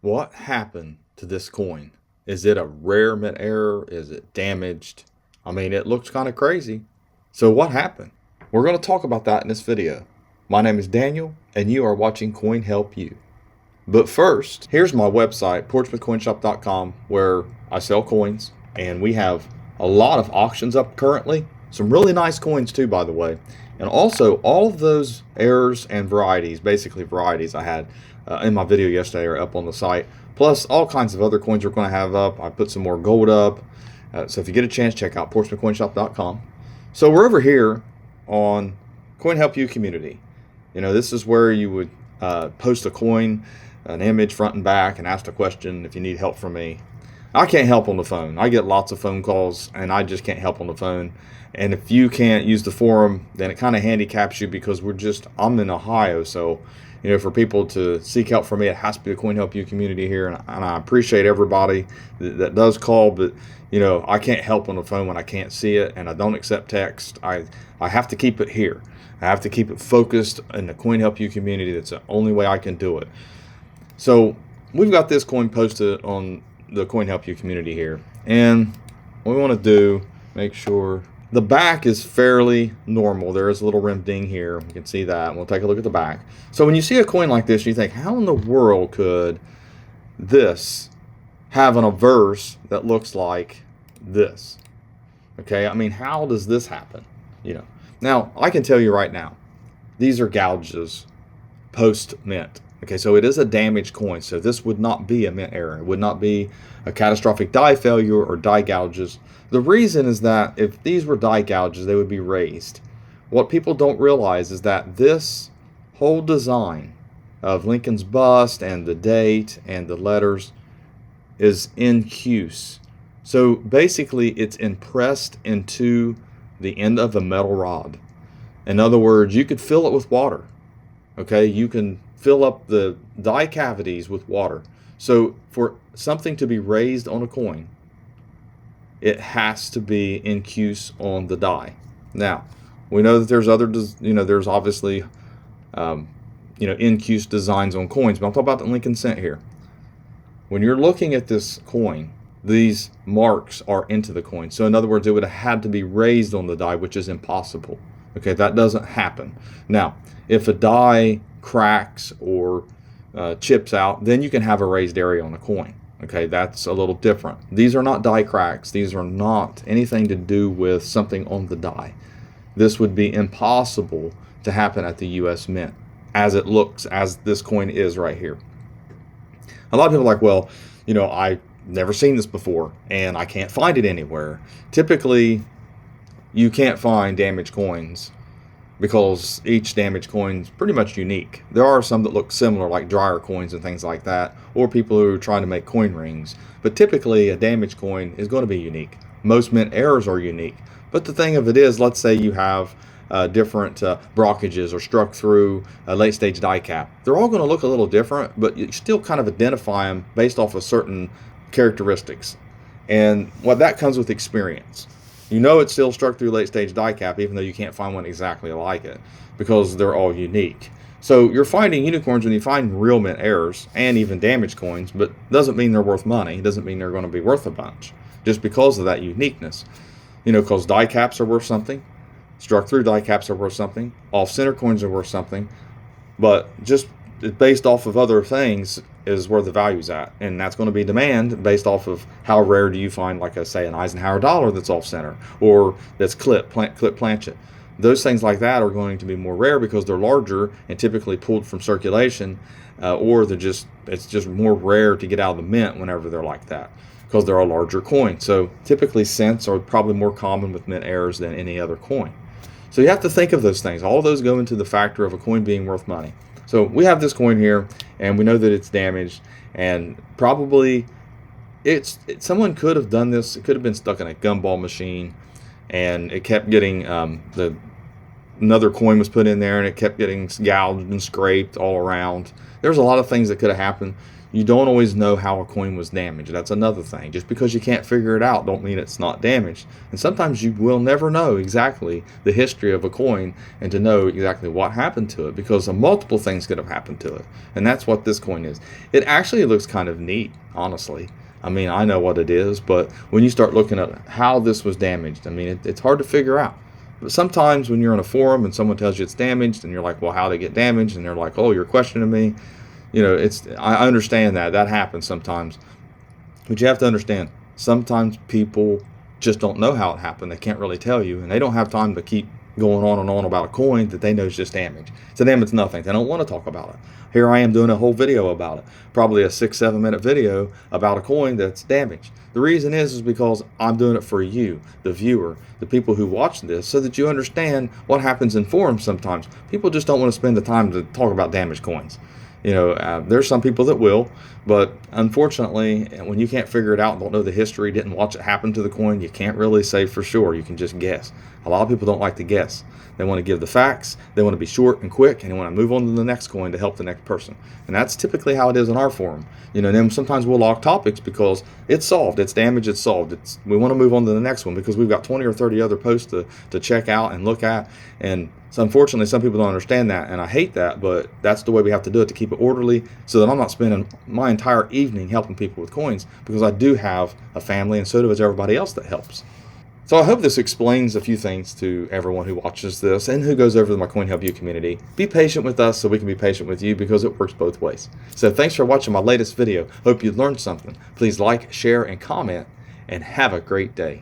What happened to this coin? Is it a rare mint error? Is it damaged? I mean, it looks kind of crazy. So what happened? We're going to talk about that in this video. My name is Daniel, and you are watching CoinHelpu. But first, here's my website, portsmouthcoinshop.com, where I sell coins, and we have a lot of auctions up currently. Some really nice coins too, by the way. And also, all of those errors and varieties, basically varieties I had in my video yesterday, are up on the site. Plus, all kinds of other coins we're going to have up. I put some more gold up. So if you get a chance, check out portsmouthcoinshop.com. So we're over here on CoinHelpu Community. You know, this is where you would post a coin, an image front and back, and ask a question if you need help from me. I can't help on the phone. I get lots of phone calls, and I just can't help on the phone. And if you can't use the forum, then it kind of handicaps you because I'm in Ohio. So, you know, for people to seek help from me, it has to be the CoinHelpu community here. And I appreciate everybody that does call, but, you know, I can't help on the phone when I can't see it, and I don't accept text. I have to keep it here. I have to keep it focused in the CoinHelpu community. That's the only way I can do it. So we've got this coin posted on the CoinHelpu community here. And what we want to do, make sure the back is fairly normal. There is a little rim ding here. You can see that. We'll take a look at the back. So when you see a coin like this, you think, how in the world could this have an obverse that looks like this? Okay, I mean, how does this happen? You know, now I can tell you right now, these are gouges post mint. Okay, so it is a damaged coin, so this would not be a mint error. It would not be a catastrophic die failure or die gouges. The reason is that if these were die gouges, they would be raised. What people don't realize is that this whole design of Lincoln's bust and the date and the letters is in Gouges. So basically, it's impressed into the end of a metal rod. In other words, you could fill it with water. Okay, you can fill up the die cavities with water. So for something to be raised on a coin, it has to be in Gouges on the die. Now, we know that there's there's obviously, in Gouges designs on coins, but I'm talking about the Lincoln cent here. When you're looking at this coin, these marks are into the coin. So in other words, it would have had to be raised on the die, which is impossible. Okay, that doesn't happen. Now, if a die cracks or chips out, then you can have a raised area on a coin. Okay, that's a little different. These are not die cracks. These are not anything to do with something on the die. This would be impossible to happen at the US Mint as it looks, as this coin is right here. A lot of people are like, well, you know, I've never seen this before and I can't find it anywhere. Typically, you can't find damaged coins because each damaged coin is pretty much unique. There are some that look similar, like dryer coins and things like that, or people who are trying to make coin rings. But typically, a damaged coin is going to be unique. Most mint errors are unique. But the thing of it is, let's say you have different brockages or struck through a late stage die cap. They're all going to look a little different, but you still kind of identify them based off of certain characteristics. And what that comes with experience. You know it's still struck through late stage die cap, even though you can't find one exactly like it, because they're all unique. So you're finding unicorns when you find real mint errors and even damaged coins, but doesn't mean they're worth money. Doesn't mean they're going to be worth a bunch, just because of that uniqueness. You know, because die caps are worth something, struck through die caps are worth something, off center coins are worth something, but just based off of other things is where the value's at, and that's going to be demand based off of how rare do you find, like I say, an Eisenhower dollar that's off center or that's clip planchet. Those things like that are going to be more rare because they're larger and typically pulled from circulation, or it's just more rare to get out of the mint whenever they're like that because they're a larger coin. So typically cents are probably more common with mint errors than any other coin. So you have to think of those things. All of those go into the factor of a coin being worth money. So we have this coin here, and we know that it's damaged, and probably someone could have done this. It could have been stuck in a gumball machine, and it kept getting another coin was put in there, and it kept getting gouged and scraped all around. There's a lot of things that could have happened. You don't always know how a coin was damaged. That's another thing. Just because you can't figure it out don't mean it's not damaged. And sometimes you will never know exactly the history of a coin and to know exactly what happened to it, because multiple things could have happened to it. And that's what this coin is. It actually looks kind of neat, honestly. I mean, I know what it is, but when you start looking at how this was damaged, I mean, it's hard to figure out. But sometimes when you're on a forum and someone tells you it's damaged and you're like, well, how did it get damaged? And they're like, oh, you're questioning me. I understand that happens sometimes, but you have to understand, sometimes people just don't know how it happened. They can't really tell you, and they don't have time to keep going on and on about a coin that they know is just damaged. To them, it's nothing. They don't want to talk about it. Here I am doing a whole video about it, probably a 6-7 minute video about a coin that's damaged. The reason is because I'm doing it for you, the viewer, the people who watch this, so that you understand what happens in forums sometimes. People just don't want to spend the time to talk about damaged coins. There's some people that will, but unfortunately, when you can't figure it out and don't know the history, didn't watch it happen to the coin, you can't really say for sure. You can just guess. A lot of people don't like to guess. They want to give the facts, they want to be short and quick, and they want to move on to the next coin to help the next person. And that's typically how it is in our forum. Then sometimes we'll lock topics because it's solved, it's damaged, it's solved. We want to move on to the next one because we've got 20 or 30 other posts to check out and look at. And so unfortunately, some people don't understand that, and I hate that, but that's the way we have to do it to keep it orderly, so that I'm not spending my entire evening helping people with coins, because I do have a family, and so does everybody else that helps. So I hope this explains a few things to everyone who watches this and who goes over to my CoinHelpu community. Be patient with us so we can be patient with you, because it works both ways. So thanks for watching my latest video. Hope you learned something. Please like, share, and comment, and have a great day.